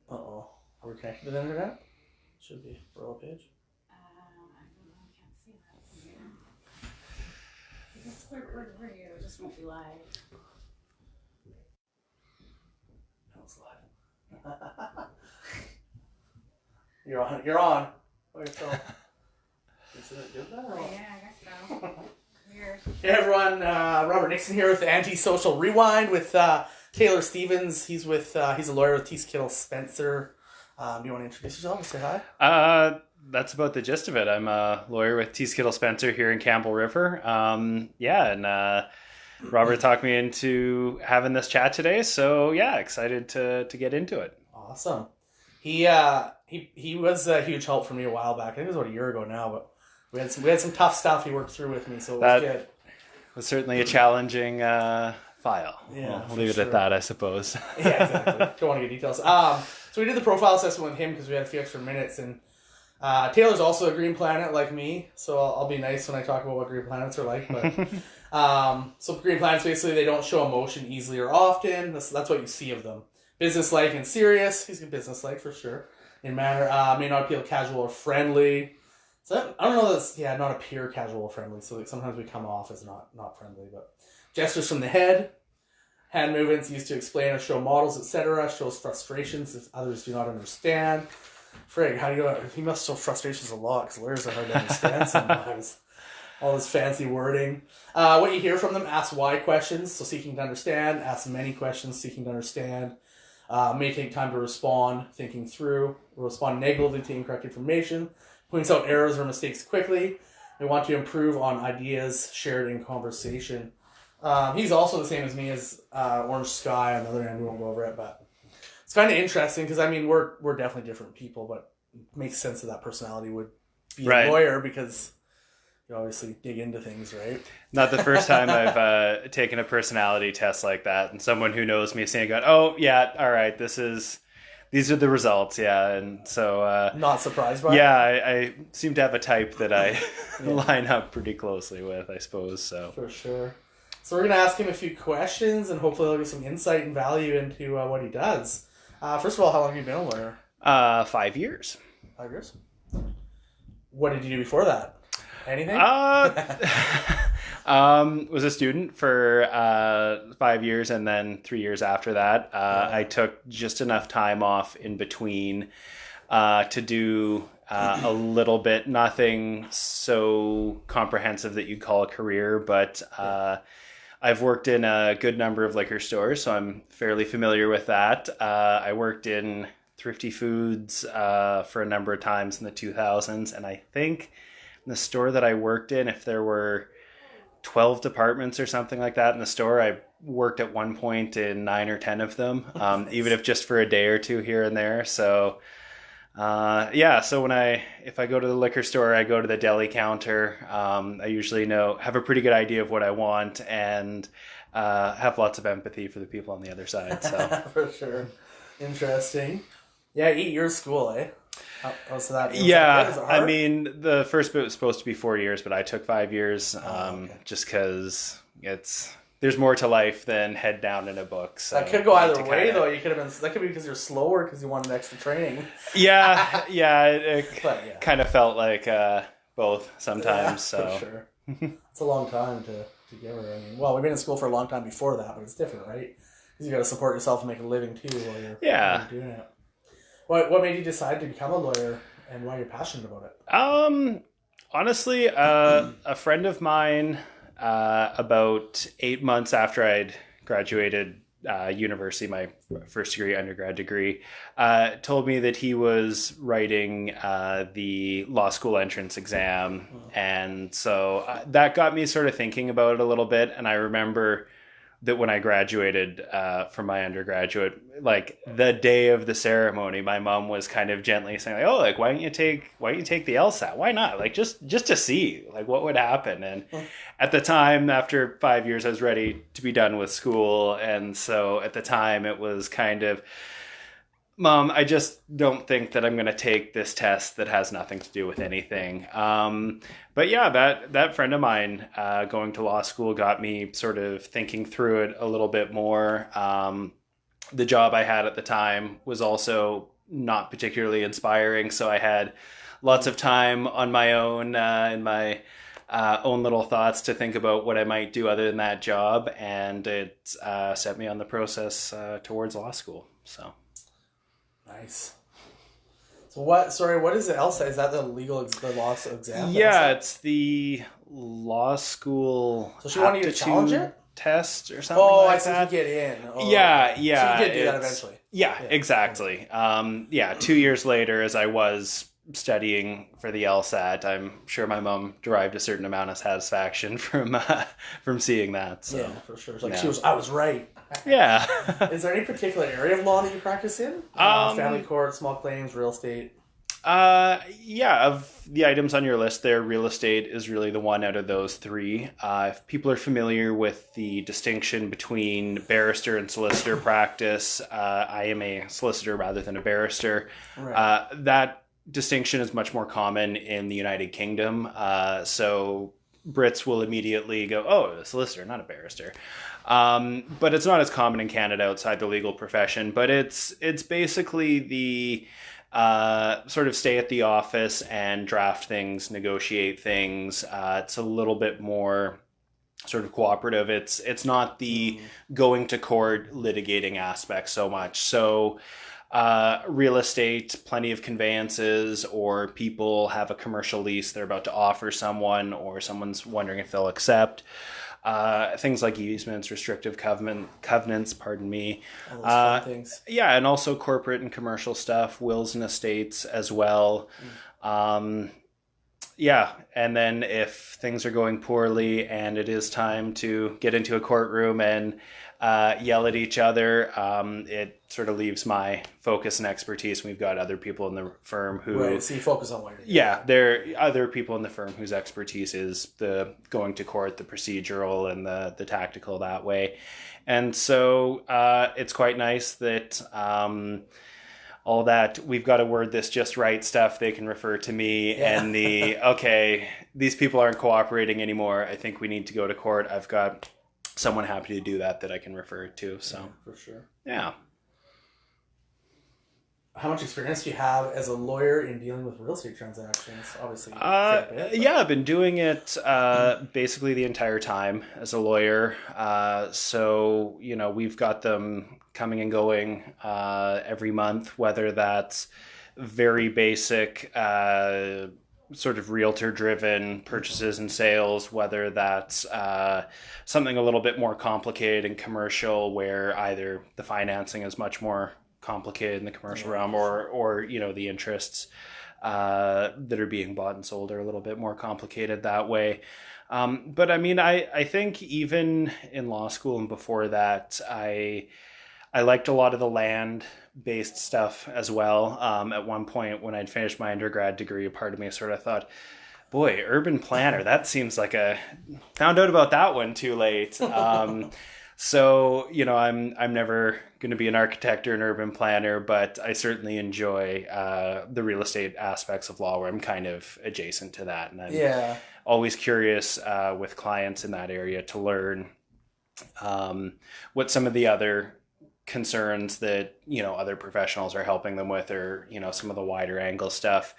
Uh-oh. Are we connected to the internet? Should be. Roll a page. I don't know. I can't see that from here. This we're here. It just won't be live. No, it's live. You're on. You're on. By yourself. Is it good that? Oh, yeah, I guess so. Weird. Hey everyone, Robert Nixon here with Anti-Social Rewind with Taylor Stevens. He's with he's a lawyer with Kiddle Spencer. Do you want to introduce yourself and say hi? That's about the gist of it. I'm a lawyer with Kiddle Spencer here in Campbell River. Robert talked me into having this chat today, so yeah, excited to get into it. Awesome. He was a huge help for me a while back. I think it was about a year ago now, but we had some tough stuff he worked through with me, so it was good. It was certainly a challenging file. Yeah, we'll leave it at that, I suppose. Yeah, exactly. Don't want to get details. So we did the profile assessment with him because we had a few extra minutes, and Taylor's also a green planet like me, so I'll be nice when I talk about what green planets are like. But so green planets, basically, they don't show emotion easily or often. That's what you see of them. Business-like and serious. He's business-like for sure. In manner, may not appeal casual or friendly. So I don't know. That's not appear casual or friendly. So like sometimes we come off as not friendly. But gestures from the head, hand movements used to explain or show models, etc. Shows frustrations if others do not understand. Frig, how do you? He must show frustrations a lot because lawyers are hard to understand sometimes. All this fancy wording. What you hear from them: ask why questions, so seeking to understand. Ask many questions, seeking to understand. May take time to respond, thinking through. Respond negatively to incorrect information. Points out errors or mistakes quickly. They want to improve on ideas shared in conversation. He's also the same as me as Orange Sky. On the other hand, we won't go over it, but it's kind of interesting because I mean we're definitely different people, but it makes sense that personality would be a lawyer because you obviously dig into things, right? Not the first time I've taken a personality test like that, and someone who knows me saying, "Oh yeah, all right, these are the results," yeah, and so not surprised by. Yeah, I seem to have a type that I line up pretty closely with, I suppose. So for sure. So we're gonna ask him a few questions, and hopefully there'll be some insight and value into what he does. First of all, how long have you been a lawyer? 5 years. 5 years. What did you do before that? Anything? Was a student for 5 years, and then 3 years after that, I took just enough time off in between to do a little bit, nothing so comprehensive that you'd call a career, but I've worked in a good number of liquor stores, so I'm fairly familiar with that. I worked in Thrifty Foods for a number of times in the 2000s, and I think in the store that I worked in, if there were 12 departments or something like that in the store, I worked at one point in 9 or 10 of them, even if just for a day or two here and there. So so if I go to the liquor store, I go to the deli counter. I usually have a pretty good idea of what I want, and have lots of empathy for the people on the other side. So for sure. Interesting. Yeah, 8 years school, eh? So that I mean, the first bit was supposed to be 4 years, but I took 5 years, just because there's more to life than head down in a book. So that could go either way, though. You could have been. That could be because you're slower because you wanted extra training. It kind of felt like both sometimes. So for sure, it's a long time to get her. I mean, well, we've been in school for a long time before that, but it's different, right? Because you got to support yourself and make a living too while you're doing it. What made you decide to become a lawyer, and why you're passionate about it? Honestly, a friend of mine, about 8 months after I'd graduated university, my first degree, undergrad degree, told me that he was writing the law school entrance exam. And so that got me sort of thinking about it a little bit. And I remember that when I graduated from my undergraduate, like the day of the ceremony, my mom was kind of gently saying, like, "Oh, like why don't you take the LSAT? Why not? Like just to see like what would happen." And at the time, after 5 years, I was ready to be done with school, and so at the time it was kind of, "Mom, I just don't think that I'm going to take this test that has nothing to do with anything." But yeah, that friend of mine going to law school got me sort of thinking through it a little bit more. The job I had at the time was also not particularly inspiring. So I had lots of time on my own in my own little thoughts to think about what I might do other than that job, and it set me on the process towards law school. So nice. So what is the LSAT? Is that the law exam? Yeah, it's the law school. So she wanted you to challenge it? Test or something like that. I see. You get in. Oh, yeah. So you did do that eventually. Yeah, exactly. 2 years later, as I was studying for the LSAT, I'm sure my mom derived a certain amount of satisfaction from seeing that. So. Yeah, for sure. It's like I was right. Yeah. Is there any particular area of law that you practice in? Family court, small claims, real estate? Of the items on your list there, real estate is really the one out of those three. If people are familiar with the distinction between barrister and solicitor practice, I am a solicitor rather than a barrister. Right. That distinction is much more common in the United Kingdom. So Brits will immediately go, oh, a solicitor, not a barrister. But it's not as common in Canada outside the legal profession. But it's basically the sort of stay at the office and draft things, negotiate things. It's a little bit more sort of cooperative. It's not the going to court litigating aspect so much. So real estate, plenty of conveyances, or people have a commercial lease they're about to offer someone, or someone's wondering if they'll accept. Things like easements, restrictive covenants, pardon me. All those fun things. Yeah, and also corporate and commercial stuff, wills and estates as well. Yeah, and then if things are going poorly and it is time to get into a courtroom and yell at each other, it sort of leaves my focus and expertise. We've got other people in the firm who... Right, so you focus on what you're doing. Yeah, there are other people in the firm whose expertise is the going to court, the procedural, and the tactical that way. And so it's quite nice that... all that we've got to word this just right stuff, they can refer to me, and okay, these people aren't cooperating anymore, I think we need to go to court. I've got someone happy to do that I can refer to. So yeah, for sure. Yeah. How much experience do you have as a lawyer in dealing with real estate transactions? Obviously, I've been doing it basically the entire time as a lawyer. So, we've got them coming and going every month, whether that's very basic sort of realtor-driven purchases and sales, whether that's something a little bit more complicated and commercial, where either the financing is much more complicated in the commercial realm, or the interests that are being bought and sold are a little bit more complicated that way. But I mean, I think even in law school and before that, I liked a lot of the land-based stuff as well. At one point when I'd finished my undergrad degree, a part of me sort of thought, boy, urban planner, that seems like found out about that one too late. So, I'm never going to be an architect or an urban planner, but I certainly enjoy the real estate aspects of law where I'm kind of adjacent to that. And I'm always curious with clients in that area to learn what some of the other concerns that, other professionals are helping them with, or, some of the wider angle stuff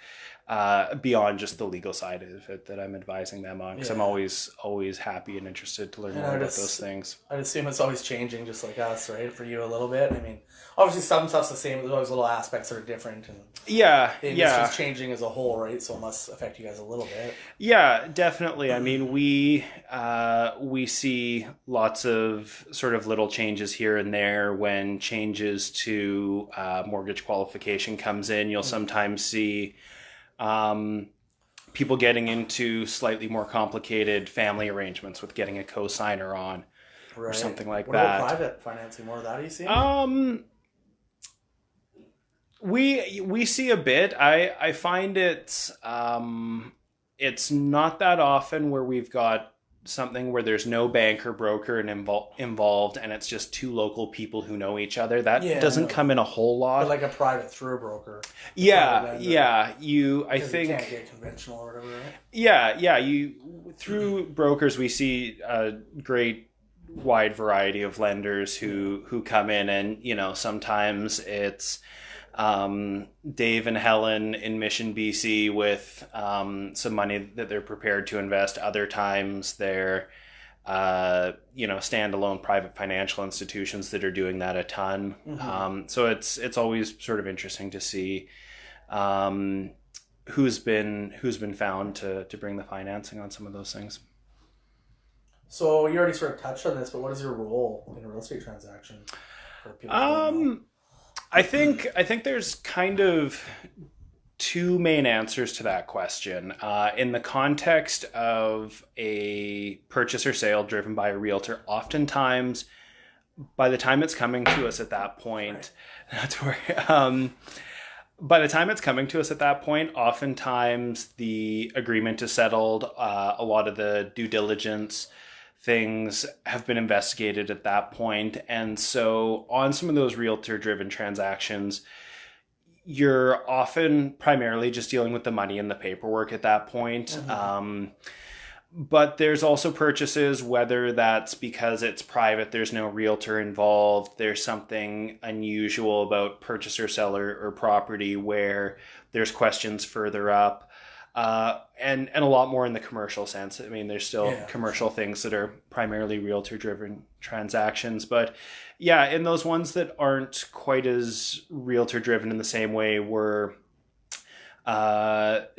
beyond just the legal side of it that I'm advising them on, because I'm always happy and interested to learn more about those things. I'd assume it's always changing, just like us, right? For you a little bit. I mean, obviously some stuff's the same. There's always little aspects that are different, and the industry's changing as a whole, right? So it must affect you guys a little bit. Yeah, definitely. I mean, we see lots of sort of little changes here and there. When changes to mortgage qualification comes in, you'll sometimes see people getting into slightly more complicated family arrangements with getting a co-signer on, or something like that. What about private financing? More of that, are you seeing? We see a bit. I find it's not that often where we've got something where there's no bank or broker involved, and it's just two local people who know each other. That doesn't come in a whole lot. But like a private through a broker. I think you can't get conventional or whatever, right? You through brokers, we see a great wide variety of lenders who come in, and sometimes it's Dave and Helen in Mission, BC with some money that they're prepared to invest. Other times they're standalone private financial institutions that are doing that a ton. So it's always sort of interesting to see who's been found to bring the financing on some of those things. So you already sort of touched on this, but what is your role in a real estate transaction? For people who don't know? I think there's kind of two main answers to that question. In the context of a purchase or sale driven by a realtor, oftentimes by the time it's coming to us at that point, that's where. By the time it's coming to us at that point, oftentimes the agreement is settled. A lot of the due diligence things have been investigated at that point. And so on some of those realtor-driven transactions, you're often primarily just dealing with the money and the paperwork at that point. But there's also purchases, whether that's because it's private, there's no realtor involved, there's something unusual about purchaser, seller, or property where there's questions further up, and a lot more in the commercial sense. I mean, there's still commercial things that are primarily realtor-driven transactions. But yeah, in those ones that aren't quite as realtor-driven in the same way, we're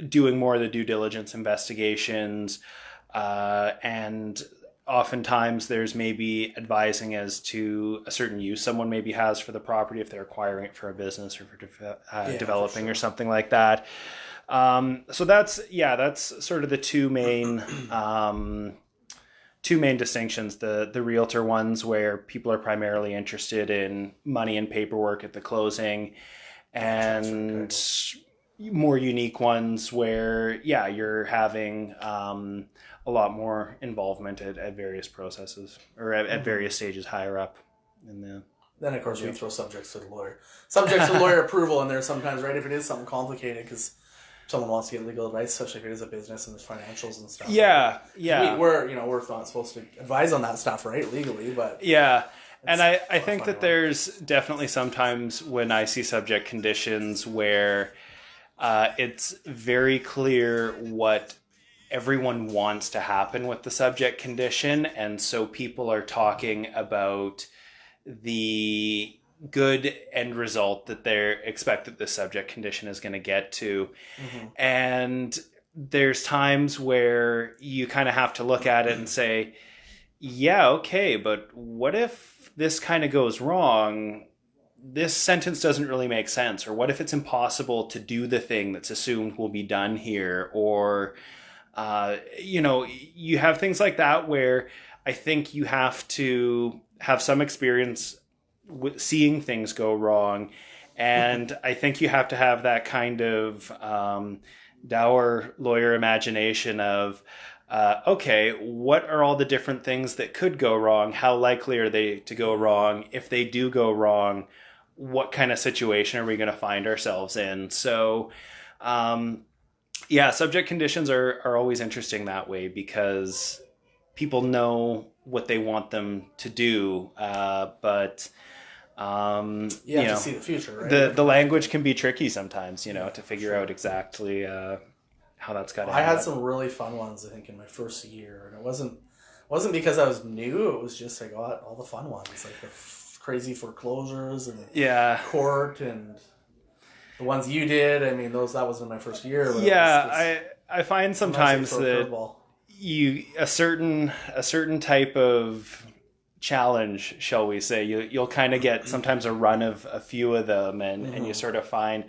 doing more of the due diligence investigations, and oftentimes there's maybe advising as to a certain use someone maybe has for the property if they're acquiring it for a business or for developing or something like that. So that's sort of the two main distinctions. The realtor ones where people are primarily interested in money and paperwork at the closing, and more unique ones where you're having a lot more involvement at various processes or at various stages higher up in the. Then of course we throw subjects to the lawyer approval in there sometimes, right? If it is something complicated, because someone wants to get legal advice, especially if it is a business and there's financials and stuff. We're not supposed to advise on that stuff, right? Legally, but and I think that there's definitely sometimes when I see subject conditions where it's very clear what everyone wants to happen with the subject condition, and so people are talking about the good end result that they expect that this subject condition is going to get to. And there's times where you kind of have to look at it and say, okay, but what if this kind of goes wrong? This sentence doesn't really make sense. Or what if it's impossible to do the thing that's assumed will be done here? Or, you have things like that where I think you have to have some experience with seeing things go wrong. And I think you have to have that kind of dour lawyer imagination of, okay, what are all the different things that could go wrong? How likely are they to go wrong? If they do go wrong, what kind of situation are we going to find ourselves in? So, subject conditions are always interesting that way because people know what they want them to do, but you have to see the future, right? The language can be tricky sometimes, to figure out exactly how that's got to happen. I had some really fun ones, I think, in my first year, and it wasn't because I was new. It was just I got all the fun ones, like the crazy foreclosures and court and the ones you did. I mean, that was in my first year. I find sometimes that a certain type of challenge, shall we say, you'll kind of get sometimes a run of a few of them, and you sort of find,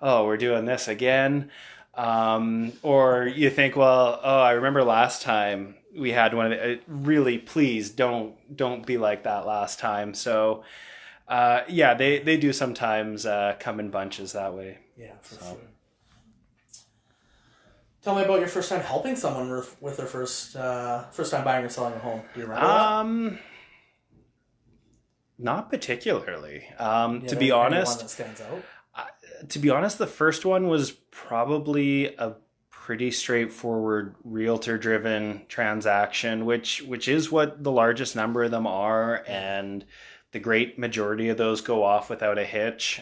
oh, we're doing this again, or you think, well, I remember last time we had one of the, really, please don't be like that last time. So they do sometimes come in bunches that way. Yeah, for sure. Tell me about your first time helping someone with their first time buying or selling a home. Do you remember that? Not particularly. To be honest, one that stands out? To be honest, the first one was probably a pretty straightforward realtor-driven transaction, which is what the largest number of them are, and the great majority of those go off without a hitch.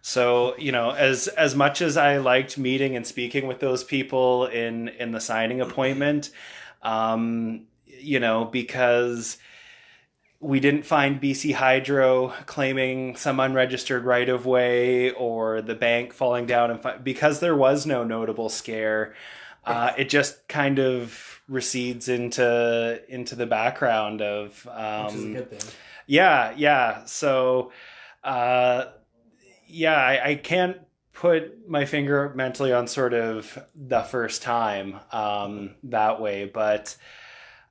So, as much as I liked meeting and speaking with those people in the signing appointment, because we didn't find BC Hydro claiming some unregistered right of way or the bank falling down, and because there was no notable scare, it just kind of recedes into the background of which is a good thing. Yeah. So, I can't put my finger mentally on sort of the first time that way, but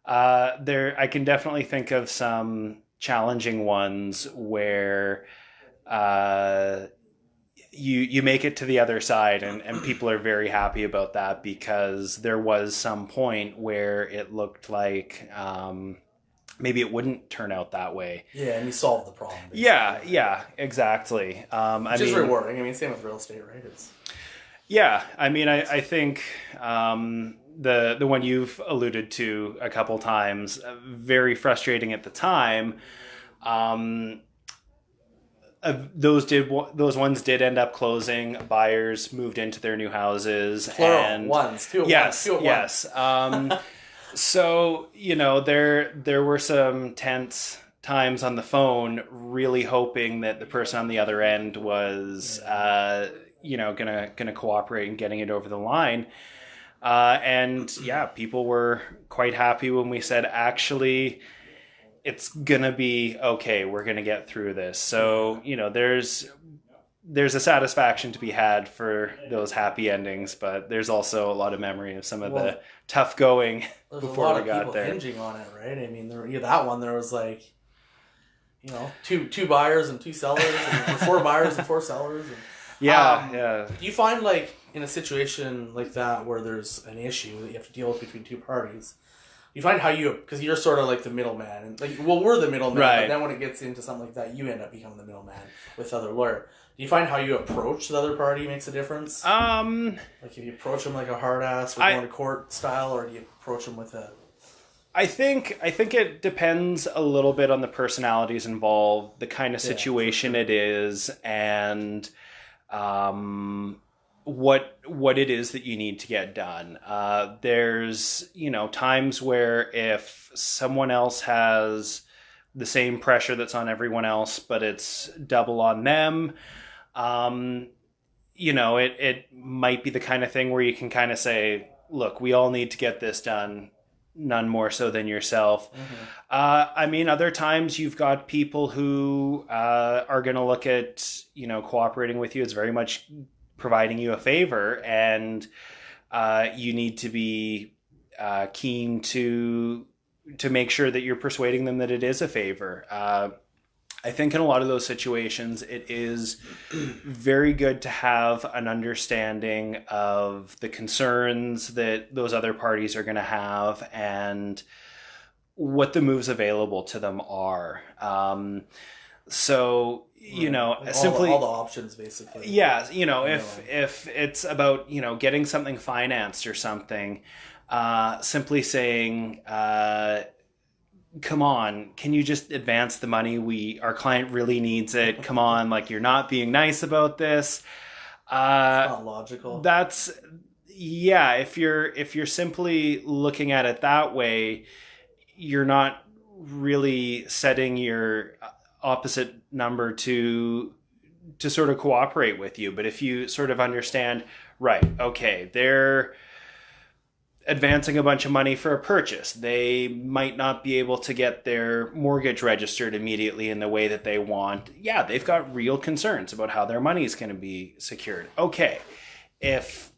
I can definitely think of some challenging ones where you make it to the other side, and people are very happy about that, because there was some point where it looked like maybe it wouldn't turn out that way. Yeah, and you solve the problem. Basically. Yeah, exactly. Which is rewarding. I mean, same with real estate, right? I think the one you've alluded to a couple times, very frustrating at the time. Those ones did end up closing. Buyers moved into their new houses. Plural, and ones, two at yes, once. Yes. So, there were some tense times on the phone, really hoping that the person on the other end was, gonna cooperate and getting it over the line. People were quite happy when we said, actually, it's gonna be okay. We're gonna get through this. So, there's a satisfaction to be had for those happy endings, but there's also a lot of memory of some of the tough going before we got there. There's a lot of people hinging on it, right? I mean, that one, there was like, two buyers and two sellers, and 4 buyers and 4 sellers. And, yeah. Do you find, like, in a situation like that where there's an issue that you have to deal with between 2 parties, you find how because you're sort of like the middleman, and we're the middleman, right. But then when it gets into something like that, you end up becoming the middleman with the other lawyer. Do you find how you approach the other party makes a difference? Like if you approach them like a hard ass, with going to court style, or do you approach them with a? I think it depends a little bit on the personalities involved, the kind of situation it is, and what it is that you need to get done. There's times where if someone else has the same pressure that's on everyone else, but it's double on them, it might be the kind of thing where you can kind of say, look, we all need to get this done, none more so than yourself. Mm-hmm. Other times you've got people who are going to look at, cooperating with you as very much providing you a favor, and you need to be keen to make sure that you're persuading them that it is a favor. I think in a lot of those situations, it is very good to have an understanding of the concerns that those other parties are going to have and what the moves available to them are. Simply all the options, basically. Yeah, if it's about, getting something financed or something, simply saying, come on, can you just advance the money? Our client really needs it. Come on, like, you're not being nice about this. It's not logical. If you're simply looking at it that way, you're not really setting your opposite number to sort of cooperate with you. But if you sort of understand, right, okay, they're advancing a bunch of money for a purchase. They might not be able to get their mortgage registered immediately in the way that they want. Yeah, they've got real concerns about how their money is going to be secured. Okay, if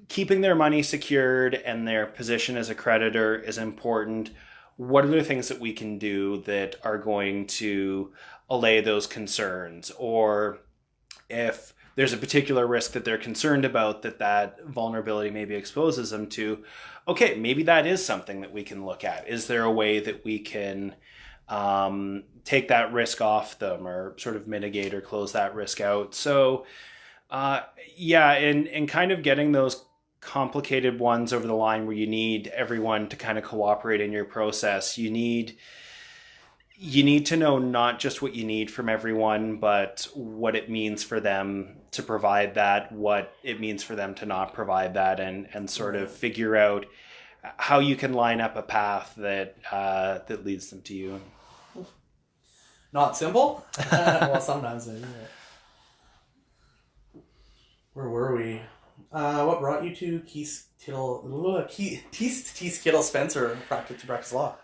keeping their money secured and their position as a creditor is important, what are the things that we can do that are going to allay those concerns? Or if there's a particular risk that they're concerned about that vulnerability maybe exposes them to, okay, maybe that is something that we can look at. Is there a way that we can take that risk off them, or sort of mitigate or close that risk out? So, in kind of getting those complicated ones over the line where you need everyone to kind of cooperate in your process, you need to know not just what you need from everyone, but what it means for them to provide that, what it means for them to not provide that, and sort of figure out how you can line up a path that leads them to you. Not simple. Well, sometimes maybe. Where were we? What brought you to Keith Kittle Spencer to practice law?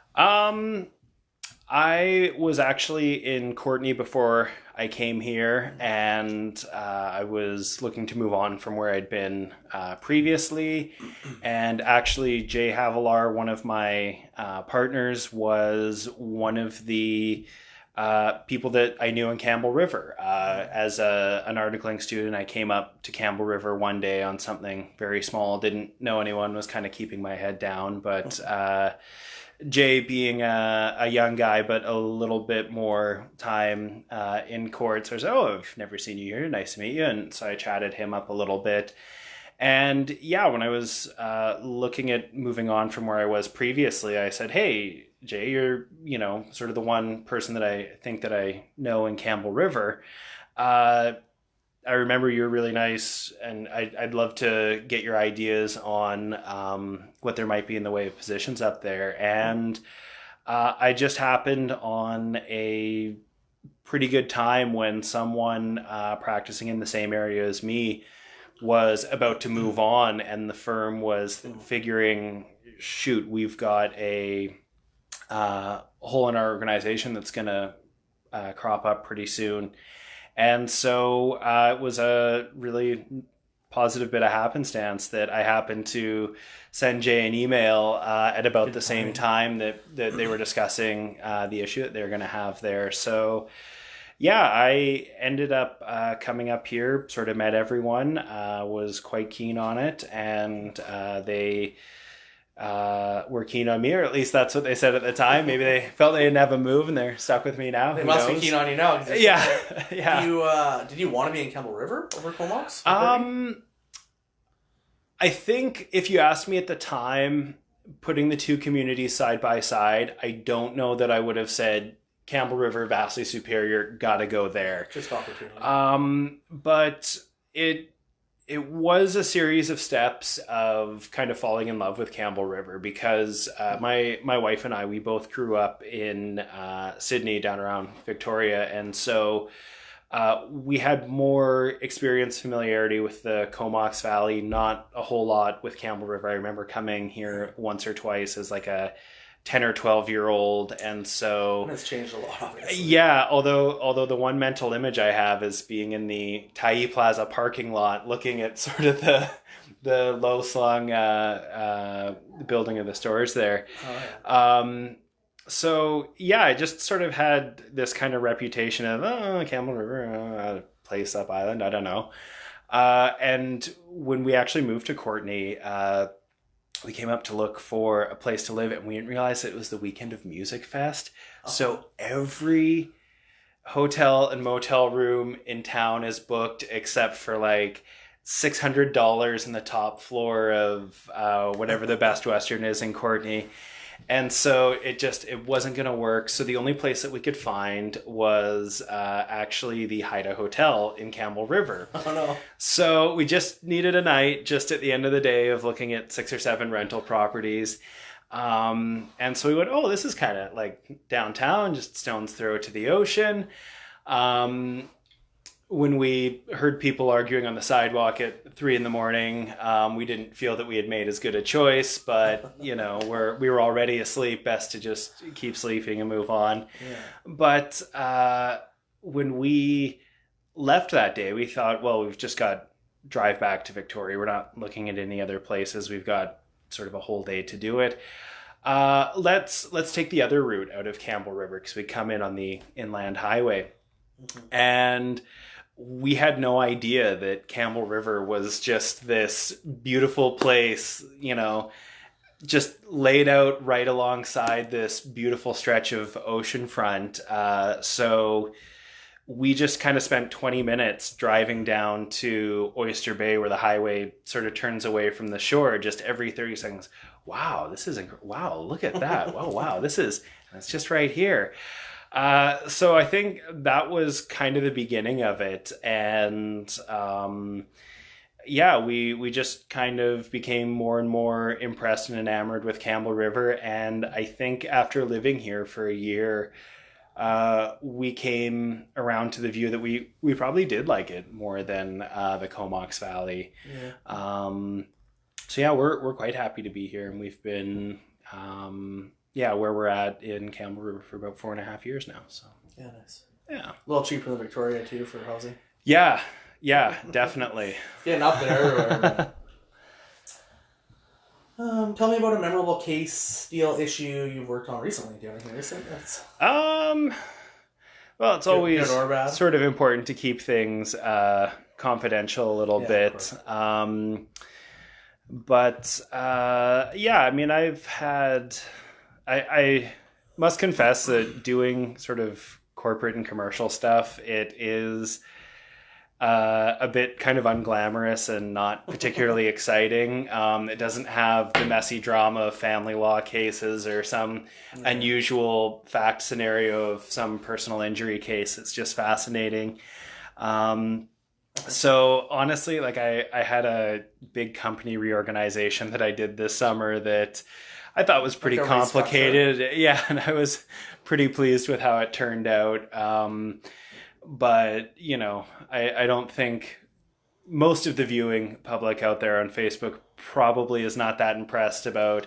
I was actually in Courtenay before I came here, and I was looking to move on from where I'd been previously. And actually, Jay Havilar, one of my partners, was one of the people that I knew in Campbell River. As an articling student, I came up to Campbell River one day on something very small, didn't know anyone, was kind of keeping my head down, but Jay, being a young guy, but a little bit more time in court, so I was, I've never seen you here, nice to meet you. And so I chatted him up a little bit. And yeah, when I was looking at moving on from where I was previously, I said, hey, Jay, you're, sort of the one person that I think that I know in Campbell River. I remember you were really nice, and I'd love to get your ideas on what there might be in the way of positions up there. And I just happened on a pretty good time when someone practicing in the same area as me was about to move on, and the firm was figuring, shoot, we've got a hole in our organization that's going to crop up pretty soon. And so it was a really positive bit of happenstance that I happened to send Jay an email at about the same time that they were discussing the issue that they were going to have there. So yeah, I ended up coming up here, sort of met everyone, was quite keen on it, and they were keen on me, or at least that's what they said at the time. Maybe they felt they didn't have a move and they're stuck with me now. They must be keen on you now. Yeah. Did you want to be in Campbell River over Comox? I think if you asked me at the time, putting the two communities side by side, I don't know that I would have said Campbell River, vastly superior, gotta go there. Just opportunity. But it was a series of steps of kind of falling in love with Campbell River, because my wife and I, we both grew up in Sydney, down around Victoria, and so we had more experience, familiarity with the Comox Valley, not a whole lot with Campbell River. I remember coming here once or twice as like a 10 or 12-year-old, and so and it's changed a lot, obviously. Yeah, although the one mental image I have is being in the Tai Plaza parking lot, looking at sort of the low slung building of the stores there. Oh, yeah. So yeah, I just sort of had this kind of reputation of Campbell River, place up island, I don't know. And when we actually moved to Courtenay, we came up to look for a place to live, and we didn't realize that it was the weekend of Music Fest. Uh-huh. So every hotel and motel room in town is booked except for like $600 in the top floor of whatever the Best Western is in Courtenay. And so it wasn't going to work. So the only place that we could find was actually the Haida Hotel in Campbell River. Oh, no. So we just needed a night just at the end of the day of looking at 6 or 7 rental properties. And so we went, this is kind of like downtown, just stone's throw to the ocean. When we heard people arguing on the sidewalk at 3 a.m, we didn't feel that we had made as good a choice, but we were already asleep. Best to just keep sleeping and move on. Yeah. But when we left that day, we thought, well, we've just got drive back to Victoria. We're not looking at any other places. We've got sort of a whole day to do it. Let's take the other route out of Campbell River, because we come in on the Inland Highway. Mm-hmm. And we had no idea that Campbell River was just this beautiful place, just laid out right alongside this beautiful stretch of oceanfront. So we just kind of spent 20 minutes driving down to Oyster Bay, where the highway sort of turns away from the shore, just every 30 seconds. Wow, this is wow, look at that. Wow, it's just right here. So I think that was kind of the beginning of it. And yeah, we just kind of became more and more impressed and enamored with Campbell River. And I think after living here for a year, we came around to the view that we probably did like it more than the Comox Valley. Yeah. So yeah, we're quite happy to be here, and we've been where we're at in Campbell River for about 4.5 years now. So Yeah, nice. yeah, A little cheaper than Victoria too for housing. yeah, definitely. Getting up there. Tell me about a memorable case, deal, issue you've worked on recently. Do you have anything recent? Well, it's Good always or bad? sort of important to keep things confidential a little Yeah, bit. of But I mean, I must confess that doing sort of corporate and commercial stuff, it is a bit kind of unglamorous and not particularly exciting. It doesn't have the messy drama of family law cases or some unusual fact scenario of some personal injury case. It's just fascinating. So honestly, like I had a big company reorganization that I did this summer that I thought was pretty Like a complicated. Yeah, and I was pretty pleased with how it turned out. But, I don't think most of the viewing public out there on Facebook probably is not that impressed about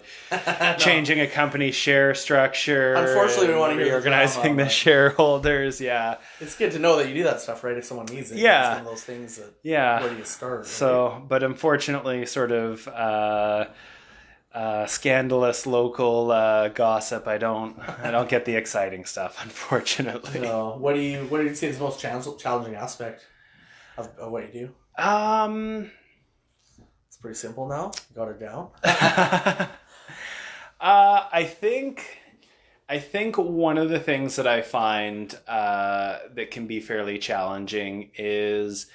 changing a company share structure. Unfortunately, we want to hear the reorganizing drama, the but- shareholders. Yeah. It's good to know that you do that stuff, right? If someone needs it. Yeah. It's one of those things that, Yeah. where do you start? Right? So, but unfortunately, sort of scandalous local gossip. I don't get the exciting stuff, unfortunately. No. What do you say is the most challenging aspect of what you do? It's pretty simple now. Got it down. I think one of the things that I find that can be fairly challenging is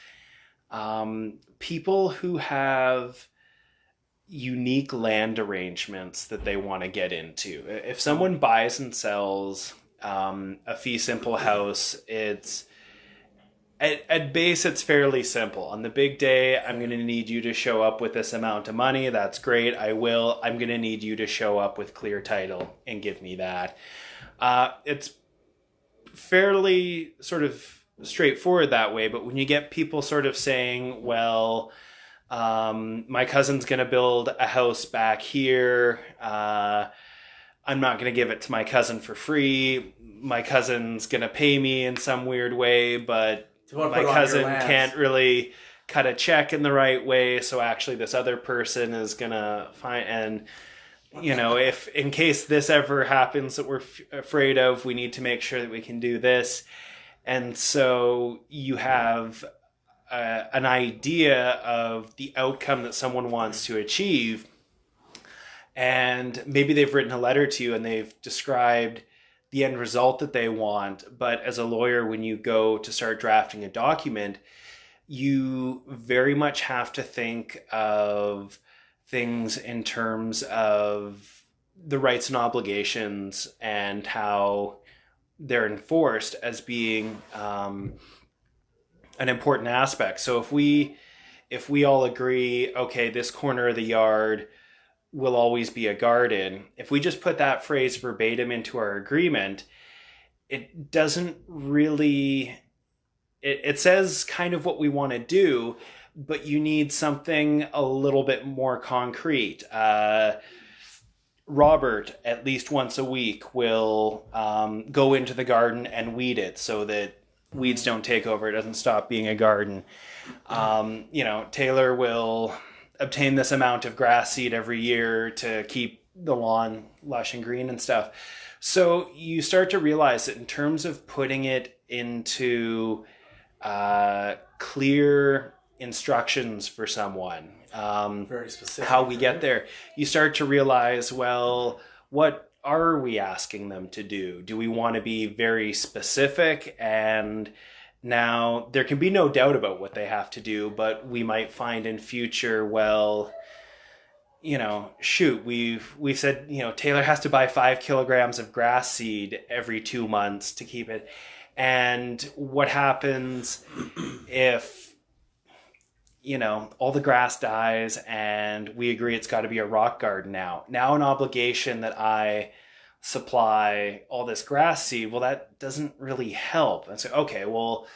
people who have unique land arrangements that they want to get into. If someone buys and sells a fee simple house, it's at base it's fairly simple. On the big day, I'm going to need you to show up with this amount of money. That's great. I will. I'm going to need you to show up with clear title and give me that. It's fairly sort of straightforward that way, but when you get people sort of saying, well, my cousin's going to build a house back here. I'm not going to give it to my cousin for free. My cousin's going to pay me in some weird way, but my cousin can't really cut a check in the right way. So actually this other person is going to find, and if in case this ever happens that we're afraid of, we need to make sure that we can do this. And so you have an idea of the outcome that someone wants to achieve, and maybe they've written a letter to you and they've described the end result that they want, but as a lawyer, when you go to start drafting a document, you very much have to think of things in terms of the rights and obligations and how they're enforced as being an important aspect. So if we all agree, okay, this corner of the yard will always be a garden, if we just put that phrase verbatim into our agreement, it doesn't really, it says kind of what we want to do, but you need something a little bit more concrete. Robert, at least once a week, will go into the garden and weed it so that weeds don't take over. It doesn't stop being a garden. Taylor will obtain this amount of grass seed every year to keep the lawn lush and green and stuff. So you start to realize that in terms of putting it into clear instructions for someone, Very specific. how we get there, you start to realize, well, what are we asking them to do? Do we want to be very specific? And now there can be no doubt about what they have to do, but we might find in future, well, shoot, we've said, Taylor has to buy 5 kilograms of grass seed every 2 months to keep it. And what happens if, all the grass dies and we agree it's got to be a rock garden now? Now an obligation that I supply all this grass seed, well, that doesn't really help. And so, okay, well,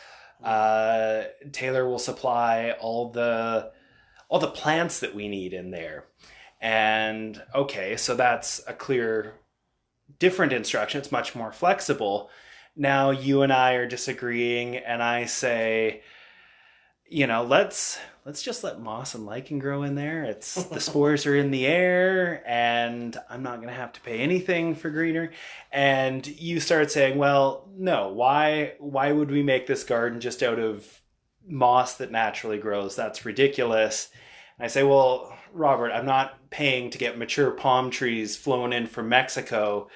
Taylor will supply all the plants that we need in there. And okay, so that's a clear, different instruction. It's much more flexible. Now you and I are disagreeing, and I say, let's just let moss and lichen grow in there. It's the spores are in the air, and I'm not going to have to pay anything for greenery. And you start saying, well, no, why would we make this garden just out of moss that naturally grows? That's ridiculous. And I say, well, Robert, I'm not paying to get mature palm trees flown in from Mexico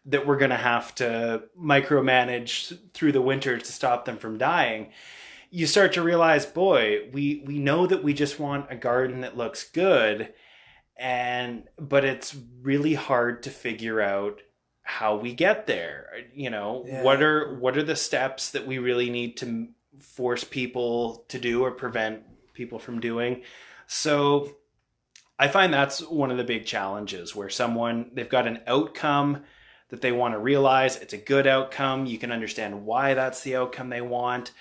that we're going to have to micromanage through the winter to stop them from dying. You start to realize, boy, we know that we just want a garden that looks good, but it's really hard to figure out how we get there. What are the steps that we really need to force people to do or prevent people from doing? So I find that's one of the big challenges, where they've got an outcome that they want to realize. It's a good outcome. You can understand why that's the outcome they want.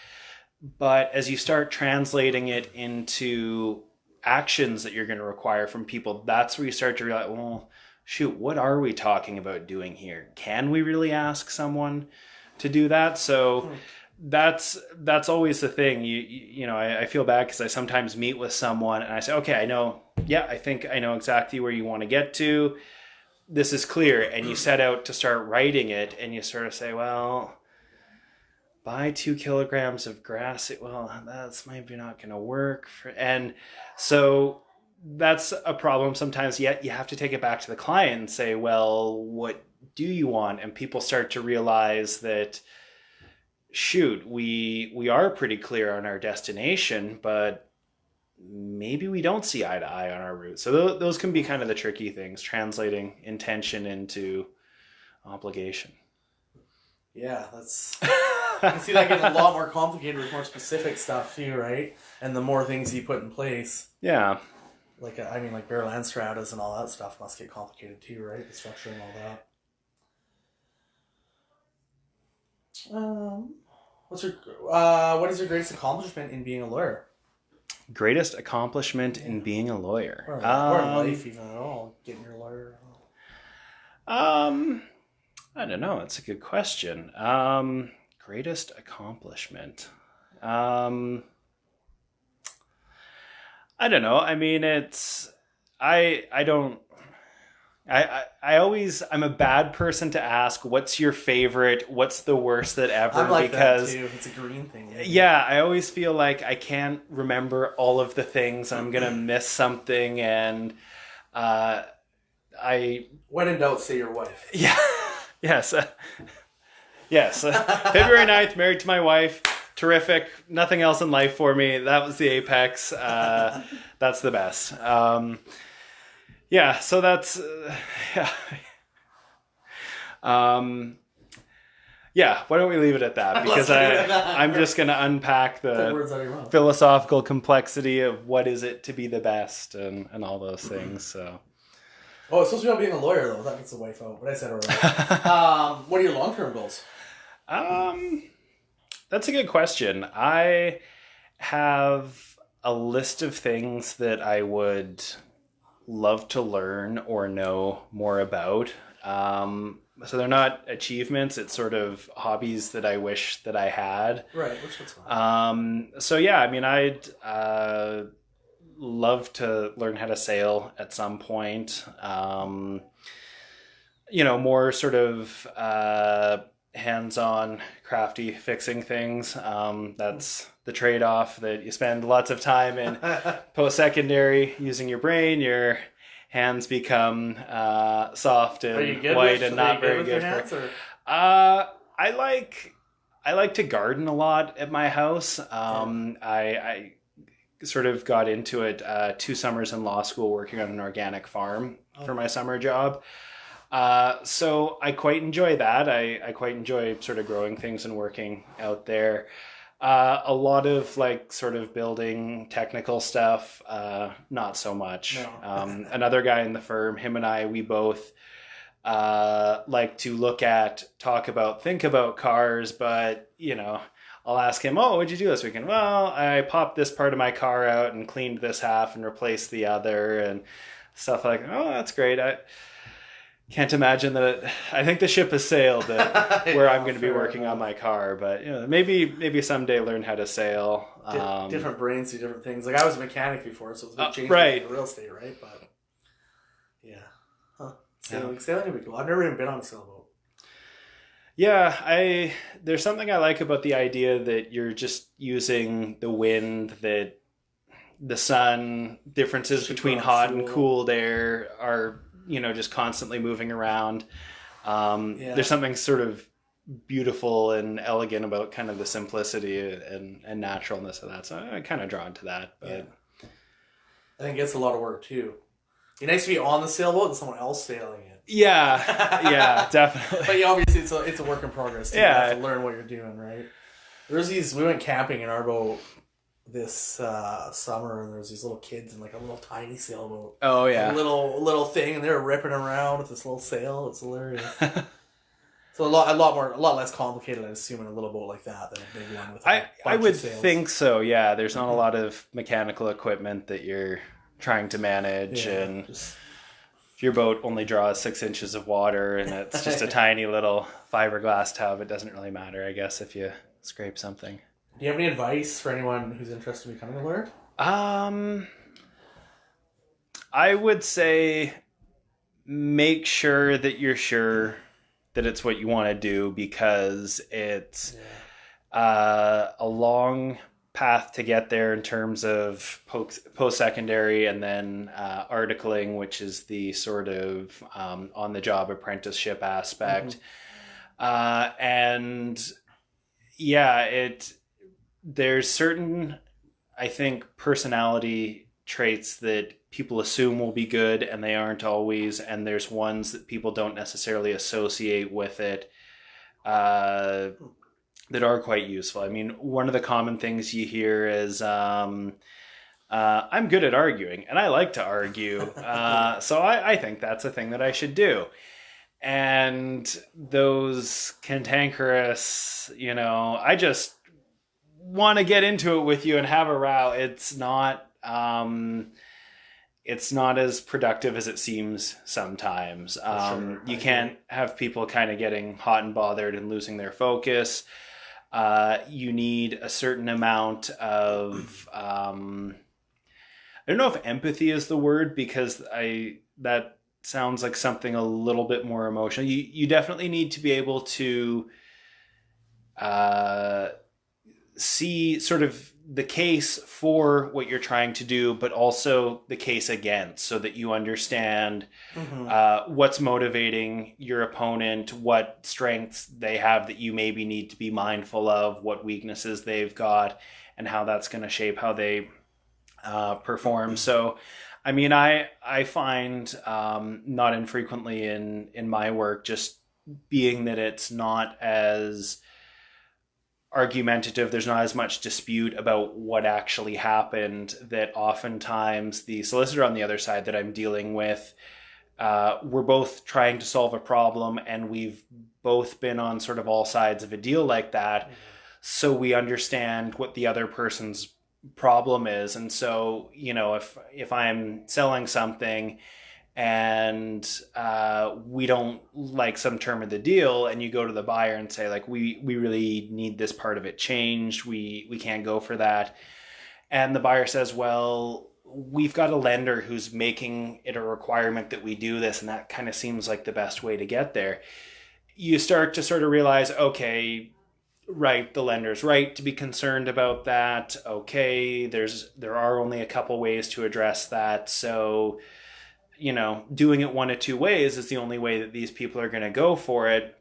But as you start translating it into actions that you're going to require from people, that's where you start to realize, well, shoot, what are we talking about doing here? Can we really ask someone to do that? So that's always the thing. I feel bad because I sometimes meet with someone and I say, okay, I think I know exactly where you want to get to. This is clear. And you set out to start writing it and you sort of say, well, buy 2 kilograms of grass. That's maybe not going to work. And so that's a problem sometimes. Yet you have to take it back to the client and say, well, what do you want? And people start to realize that, shoot, we are pretty clear on our destination, but maybe we don't see eye to eye on our route. So those can be kind of the tricky things, translating intention into obligation. Yeah, that's... I can see that getting a lot more complicated with more specific stuff too, right? And the more things you put in place. Yeah. Like bare land stratas and all that stuff must get complicated too, right? The structure and all that. What is your greatest accomplishment in being a lawyer? Greatest accomplishment in being a lawyer? Or in life even at all, getting your lawyer. I don't know. That's a good question. Greatest accomplishment. I don't know. I mean, I'm a bad person to ask, what's your favorite? What's the worst that ever? I'm like because that too. It's a green thing. Yeah. I always feel like I can't remember all of the things. I'm going to miss something. And, when in doubt, say your wife. Yeah. Yes. Yes. February 9th, married to my wife. Terrific. Nothing else in life for me. That was the apex. That's the best. Yeah. So that's, yeah. Yeah. Why don't we leave it at that? Because I'm just going to unpack the philosophical complexity of what is it to be the best and all those things. So. Oh, it's supposed to be about being a lawyer, though. That gets the wife out. But I said already. What are your long-term goals? That's a good question. I have a list of things that I would love to learn or know more about. So they're not achievements. It's sort of hobbies that I wish that I had. Right, which is fine. So yeah, I mean, I'd love to learn how to sail at some point. More sort of hands-on, crafty fixing things. That's the trade-off, that you spend lots of time in post-secondary using your brain. Your hands become soft and white and not very good. I like to garden a lot at my house. I sort of got into it 2 summers in law school working on an organic farm for my summer job. So I quite enjoy that. I quite enjoy sort of growing things and working out there. A lot of like sort of building technical stuff, not so much. No. Another guy in the firm, him and I, we both like to look at, talk about, think about cars, but you know, I'll ask him, oh, what'd you do this weekend? Well, I popped this part of my car out and cleaned this half and replaced the other and stuff like, oh, that's great. I can't imagine that. I think the ship has sailed that where I'm going to be working on my car, but you know, maybe someday learn how to sail. Different brains do different things. Like I was a mechanic before, so it's a big change right. in real estate, right? But yeah, sailing would be cool. I've never even been on a sailboat. Yeah, there's something I like about the idea that you're just using the wind, that the sun, differences between hot and cooled air are, you know, just constantly moving around. There's something sort of beautiful and elegant about kind of the simplicity and naturalness of that. So I'm kind of drawn to that. But yeah. I think it's a lot of work too. It'd be nice to be on the sailboat and someone else sailing it. Yeah, definitely. But yeah, obviously it's a work in progress too. Yeah. You have to learn what you're doing, right? We went camping in our boat this summer, and there's these little kids in like a little tiny sailboat. Oh yeah, a little thing, and they were ripping around with this little sail. It's hilarious. So a lot less complicated, I assume, in a little boat like that than a big one with. I would think so. Yeah, there's not a lot of mechanical equipment that you're trying to manage, and if your boat only draws 6 inches of water and it's just a tiny little fiberglass tub, it doesn't really matter, I guess, if you scrape something. Do you have any advice for anyone who's interested in becoming a lawyer? I would say make sure that you're sure that it's what you want to do, because it's a long path to get there in terms of post-secondary and then articling, which is the sort of on-the-job apprenticeship aspect. And yeah, there's certain, I think, personality traits that people assume will be good and they aren't always, and there's ones that people don't necessarily associate with it that are quite useful. I mean, one of the common things you hear is I'm good at arguing and I like to argue, so I think that's a thing that I should do. And those cantankerous, you know, I just want to get into it with you and have a row. It's not as productive as it seems sometimes. Sure. You can't have people kind of getting hot and bothered and losing their focus. You need a certain amount of, I don't know if empathy is the word, because that sounds like something a little bit more emotional. You definitely need to be able to see sort of the case for what you're trying to do, but also the case against, so that you understand what's motivating your opponent, what strengths they have that you maybe need to be mindful of, what weaknesses they've got, and how that's going to shape how they perform. So, I mean, I find not infrequently in my work, just being that it's not as argumentative, there's not as much dispute about what actually happened, that oftentimes the solicitor on the other side that I'm dealing with, we're both trying to solve a problem and we've both been on sort of all sides of a deal like that. So we understand what the other person's problem is. And so, you know, if I'm selling something and we don't like some term of the deal, and you go to the buyer and say, like, we really need this part of it changed, we can't go for that, and the buyer says, well, we've got a lender who's making it a requirement that we do this, and that kind of seems like the best way to get there, you start to sort of realize, okay, right, the lender's right to be concerned about that. Okay, there are only a couple ways to address that. So, you know, doing it one of two ways is the only way that these people are going to go for it.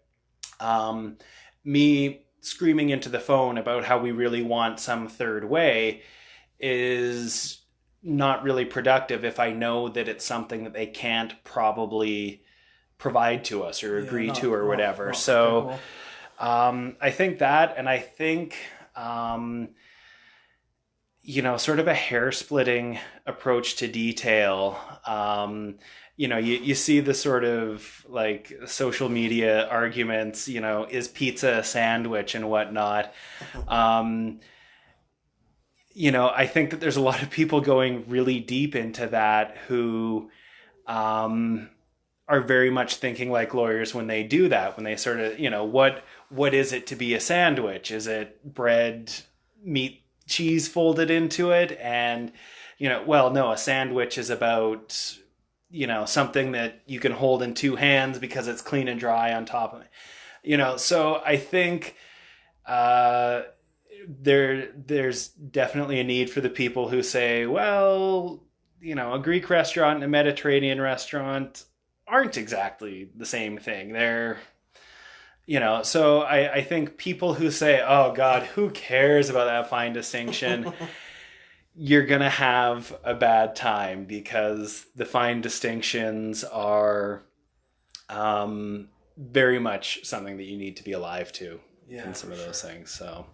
Me screaming into the phone about how we really want some third way is not really productive if I know that it's something that they can't probably provide to us or agree to or whatever. So I think that, and I think, sort of a hair-splitting approach to detail. You see the sort of like social media arguments, is pizza a sandwich and whatnot. I think that there's a lot of people going really deep into that who are very much thinking like lawyers when they do that, when they sort of, what is it to be a sandwich? Is it bread, meat, cheese folded into it? And, no, a sandwich is about, something that you can hold in two hands because it's clean and dry on top of it. So I think there's definitely a need for the people who say, well, a Greek restaurant and a Mediterranean restaurant aren't exactly the same thing. They're, so I think people who say, oh God, who cares about that fine distinction? You're going to have a bad time because the fine distinctions are very much something that you need to be alive to in some of those things. So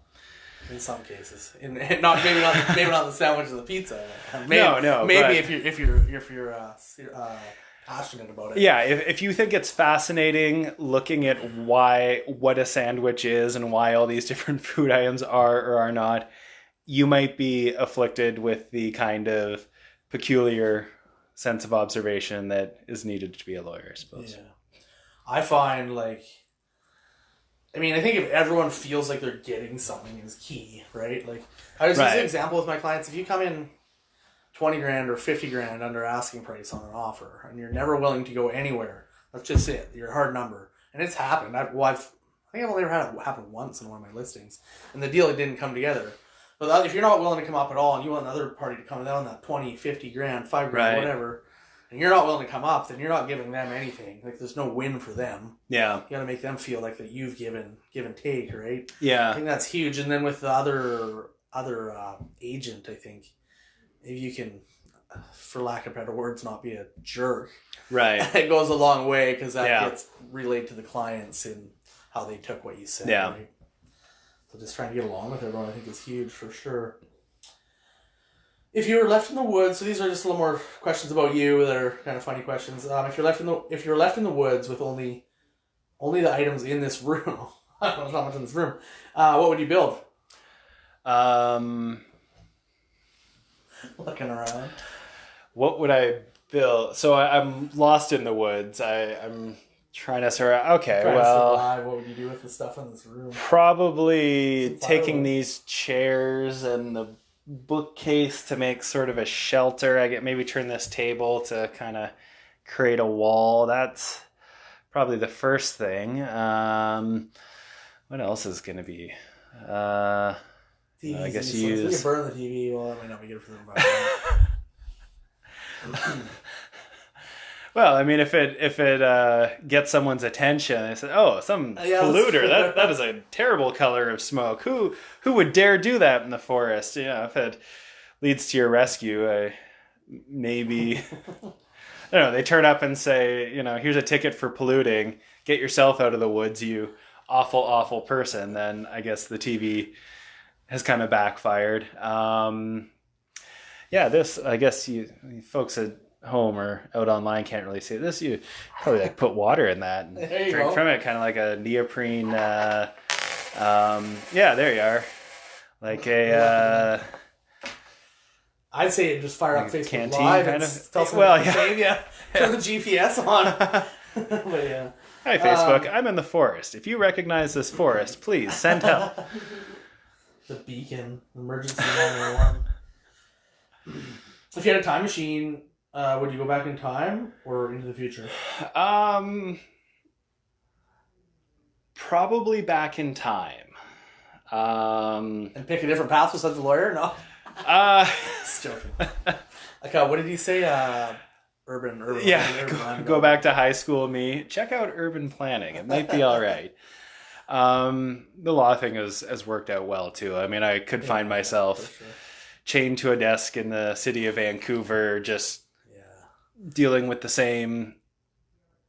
in some cases, maybe not the sandwich or the pizza. Maybe if you're passionate about it. Yeah, if you think it's fascinating looking at what a sandwich is and why all these different food items are or are not, you might be afflicted with the kind of peculiar sense of observation that is needed to be a lawyer, I suppose. Yeah. I find I think if everyone feels like they're getting something is key, right? Like, I just use an example with my clients. If you come in 20 grand or 50 grand under asking price on an offer and you're never willing to go anywhere, that's just it. You're a hard number. And it's happened. I think I've only ever had it happen once in one of my listings. And the deal didn't come together. But if you're not willing to come up at all and you want another party to come down that 20, 50 grand, 5 grand, whatever, and you're not willing to come up, then you're not giving them anything. Like, there's no win for them. Yeah. You got to make them feel like that you've given, give and take, right? Yeah. I think that's huge. And then with the other agent, I think, if you can, for lack of better words, not be a jerk. Right. It goes a long way because that gets relayed to the clients in how they took what you said. Yeah. Right? So just trying to get along with everyone, I think, is huge for sure. If you were left in the woods, so these are just a little more questions about you that are kind of funny questions. If you're left in the woods with only the items in this room, I don't know how much in this room, what would you build? Looking around. What would I build? So I'm lost in the woods. I'm trying to survive. What would you do with the stuff in this room? Probably taking these chairs and the bookcase to make sort of a shelter. Maybe turn this table to kind of create a wall. That's probably the first thing. What else is going to be? I guess you use... burn the TV. Well, that might not be good for the environment. Well, I mean, if it gets someone's attention, they say, "Oh, some polluter. That is a terrible color of smoke. Who would dare do that in the forest?" If it leads to your rescue, maybe I don't know. They turn up and say, "Here's a ticket for polluting. Get yourself out of the woods, you awful, awful person." Then I guess the TV has kind of backfired. This, I guess you folks at home or out online can't really see this. You probably put water in that and drink from it, kind of like a neoprene. There you are. Like a. I'd say just fire up Facebook canteen Live kind and of. tell someone to save turn the GPS on. But yeah. Hi Facebook, I'm in the forest. If you recognize this forest, please send help. The beacon, emergency 911. If you had a time machine, would you go back in time or into the future? Probably back in time. And pick a different path besides the lawyer? No. Just joking. What did he say? Urban. Yeah. Go back to high school me. Check out urban planning. It might be all right. The law thing has worked out well too. I mean, I could find myself chained to a desk in the city of Vancouver, just dealing with the same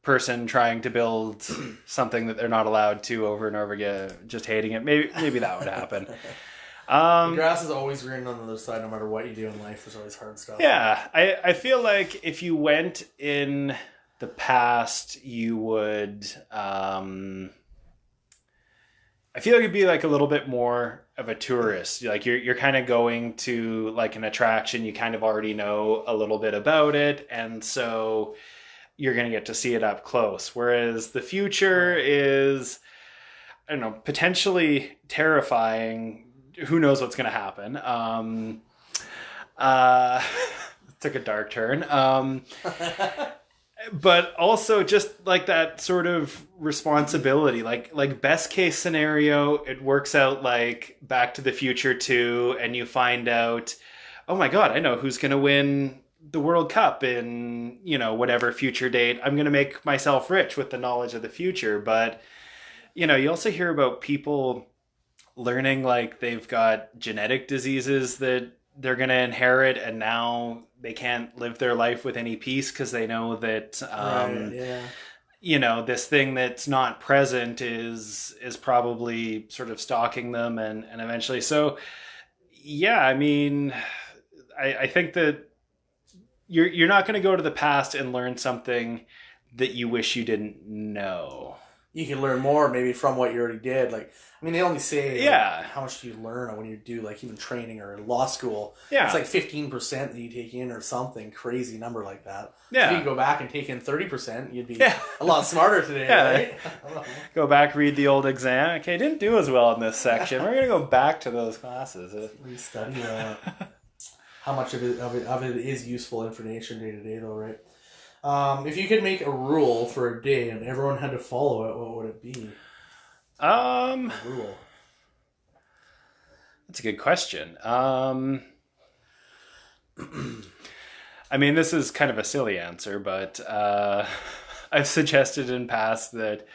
person trying to build something that they're not allowed to over and over again, just hating it. Maybe that would happen. The grass is always green on the other side, no matter what you do in life. There's always hard stuff. Yeah, I feel like if you went in the past, you would... I feel like it'd be like a little bit more of a tourist. Like you're kind of going to like an attraction, you kind of already know a little bit about it, and so you're going to get to see it up close. Whereas the future is, I don't know, potentially terrifying. Who knows what's going to happen? Took a dark turn. But also just like that sort of responsibility, like best case scenario, it works out like Back to the Future 2, and you find out, oh my God, I know who's going to win the World Cup in, whatever future date. I'm going to make myself rich with the knowledge of the future. But, you also hear about people learning like they've got genetic diseases that they're going to inherit, and now they can't live their life with any peace because they know that, this thing that's not present is probably sort of stalking them and eventually. So, yeah, I mean, I think that you're not going to go to the past and learn something that you wish you didn't know. You can learn more maybe from what you already did. Like, I mean, they only say how much do you learn when you do like even training or law school. Yeah. It's like 15% that you take in or something crazy number like that. Yeah. If you go back and take in 30%, you'd be a lot smarter today, right? Go back, read the old exam. Okay, didn't do as well in this section. We're going to go back to those classes. Restudy how much of it is useful information day to day though, right? If you could make a rule for a day and everyone had to follow it, what would it be? A rule. That's a good question. I mean, this is kind of a silly answer, but I've suggested in past that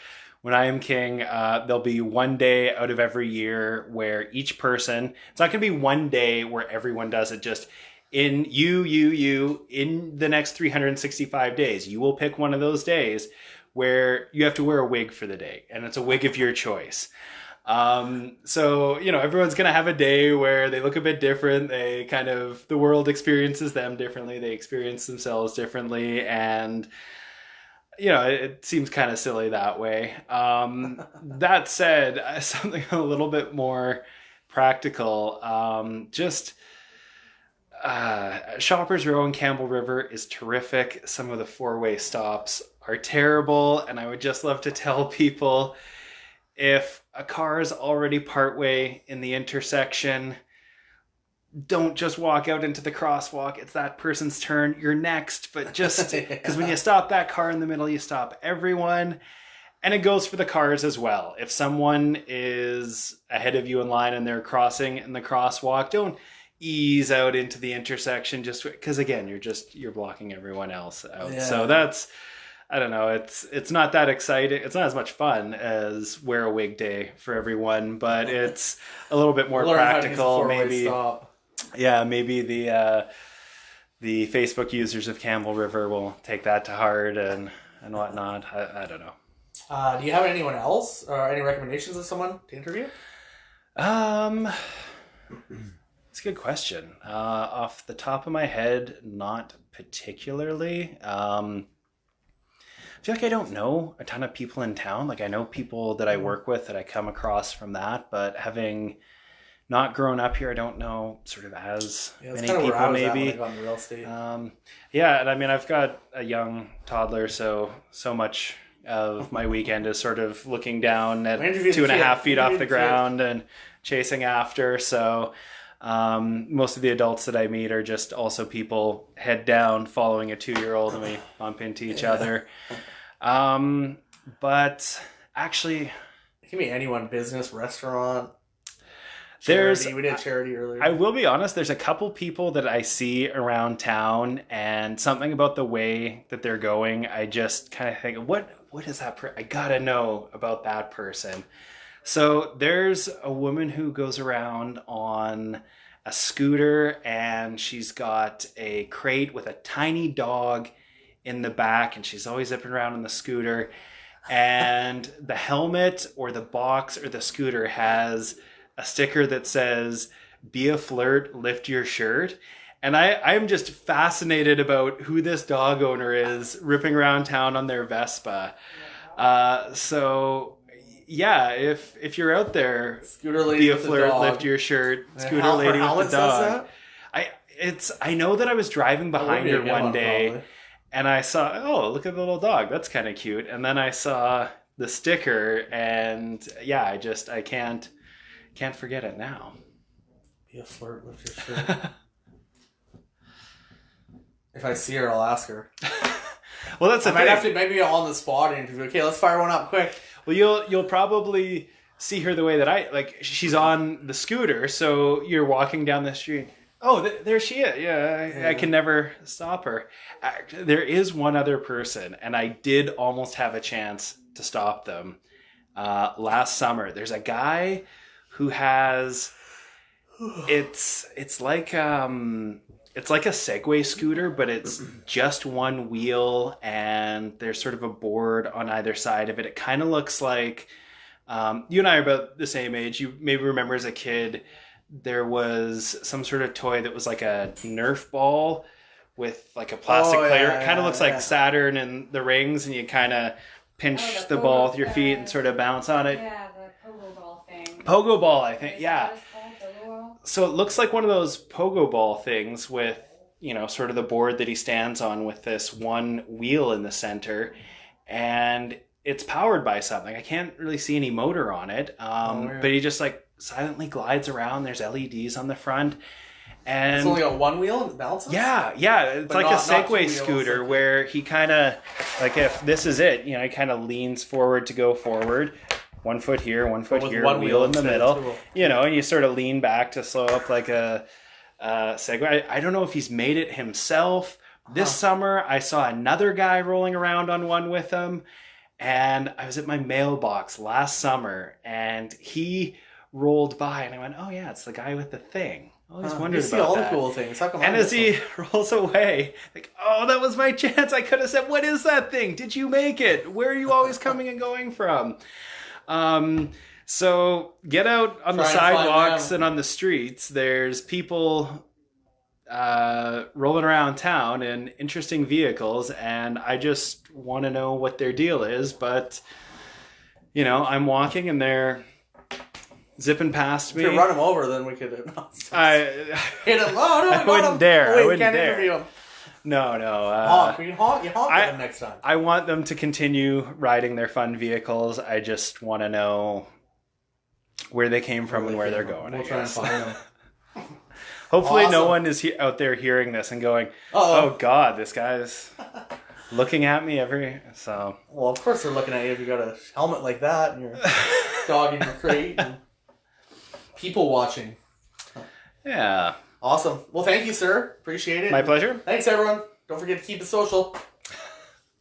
when I am king, there'll be one day out of every year where each person, it's not going to be one day where everyone does it just in in the next 365 days. You will pick one of those days where you have to wear a wig for the day, and it's a wig of your choice. So, everyone's going to have a day where they look a bit different. The world experiences them differently. They experience themselves differently. And, it seems kind of silly that way. That said, something a little bit more practical, Shoppers Row in Campbell River is terrific. Some of the four-way stops are terrible, and I would just love to tell people, if a car is already partway in the intersection, don't just walk out into the crosswalk. It's that person's turn. You're next, but just because when you stop that car in the middle, you stop everyone. And it goes for the cars as well. If someone is ahead of you in line and they're crossing in the crosswalk, don't ease out into the intersection just because, again, you're blocking everyone else out. Yeah. So that's, I don't know, it's not that exciting. It's not as much fun as wear a wig day for everyone, but it's a little bit more practical. Maybe the Facebook users of Campbell River will take that to heart and whatnot. I don't know. Do you have anyone else or any recommendations of someone to interview? It's a good question. Off the top of my head, not particularly. I feel like I don't know a ton of people in town. Like, I know people that I work with that I come across from that, but having not grown up here, I don't know sort of as many people maybe. When I got into real estate. And I mean, I've got a young toddler, so much of my weekend is sort of looking down at 2.5 feet off the ground and chasing after. So most of the adults that I meet are just also people head down following a 2-year-old, and we bump into each other. But actually, it can be anyone, business, restaurant, charity. We did charity earlier. I will be honest, there's a couple people that I see around town, and something about the way that they're going, I just kind of think, what is that I gotta know about that person. So there's a woman who goes around on a scooter, and she's got a crate with a tiny dog in the back, and she's always zipping around on the scooter. And the helmet or the box or the scooter has a sticker that says, "Be a flirt, lift your shirt." And I'm just fascinated about who this dog owner is ripping around town on their Vespa. So yeah, if you're out there, Scooter lady be a with the flirt, dog. lift your shirt, And scooter her lady with helmet the says dog. I know that I was driving behind her one day, Probably. and I saw, oh, look at the little dog, that's kind of cute. And then I saw the sticker, and yeah, I can't forget it now. Be a flirt, lift your shirt. If I see her, I'll ask her. Well, that's the I might thing. have to maybe on the spot interview. Okay, let's fire one up quick. Well, you'll probably see her the way that I like. She's on the scooter, so you're walking down the street. Oh, there she is. Yeah, I can never stop her. There is one other person, and I did almost have a chance to stop them last summer. There's a guy who has it's like a Segway scooter, but it's just one wheel, and there's sort of a board on either side of it. It kind of looks like you and I are about the same age. You maybe remember as a kid, there was some sort of toy that was like a Nerf ball with like a plastic player. It kind of looks like Saturn and the rings, and you kind of pinch the ball with your feet and sort of bounce on it. Yeah, the pogo ball thing. Pogo ball, I think. Is Yeah. that what it's called, pogo ball? So it looks like one of those pogo ball things with, sort of the board that he stands on with this one wheel in the center. And it's powered by something. I can't really see any motor on it. But he just like silently glides around. There's LEDs on the front. And It's only got one wheel and it balances? yeah. It's But like not a two Segway wheels, scooter like- where he kind of, like if this is it, he kind of leans forward to go forward. 1 foot here, 1 foot with here, one wheel wheel in the instead middle. of two. And you sort of lean back to slow up like a Segway. I don't know if he's made it himself. This summer, I saw another guy rolling around on one with him. And I was at my mailbox last summer, and he rolled by, and I went, "Oh yeah, it's the guy with the thing." I always wondered You see about all that. the cool things. How come I And as missed he rolls away, like, "Oh, that was my chance. I could have said, 'What is that thing? Did you make it? Where are you always coming and going from?'" So get out on the Try and find sidewalks them. and on the streets. There's people rolling around town in interesting vehicles, and I just want to know what their deal is. But I'm walking, and they're zipping past me. If we run him over, then we could I hit him. Oh, no, I wouldn't dare. Oh, wait, I we wouldn't can't dare. interview him. no. Honk. We can honk. You honk at him next time. I want them to continue riding their fun vehicles. I just want to know where they came from and where they're going. We'll I try and guess. find him. Hopefully, no Awesome. one is out there hearing this and going, Uh-oh. "Oh God, this guy's looking at me every." So Well, of course they're looking at you if you got a helmet like that and your dog in your crate and people watching. yeah, Awesome. Well, thank you, sir. Appreciate it. my pleasure. Thanks, everyone. Don't forget to keep it social.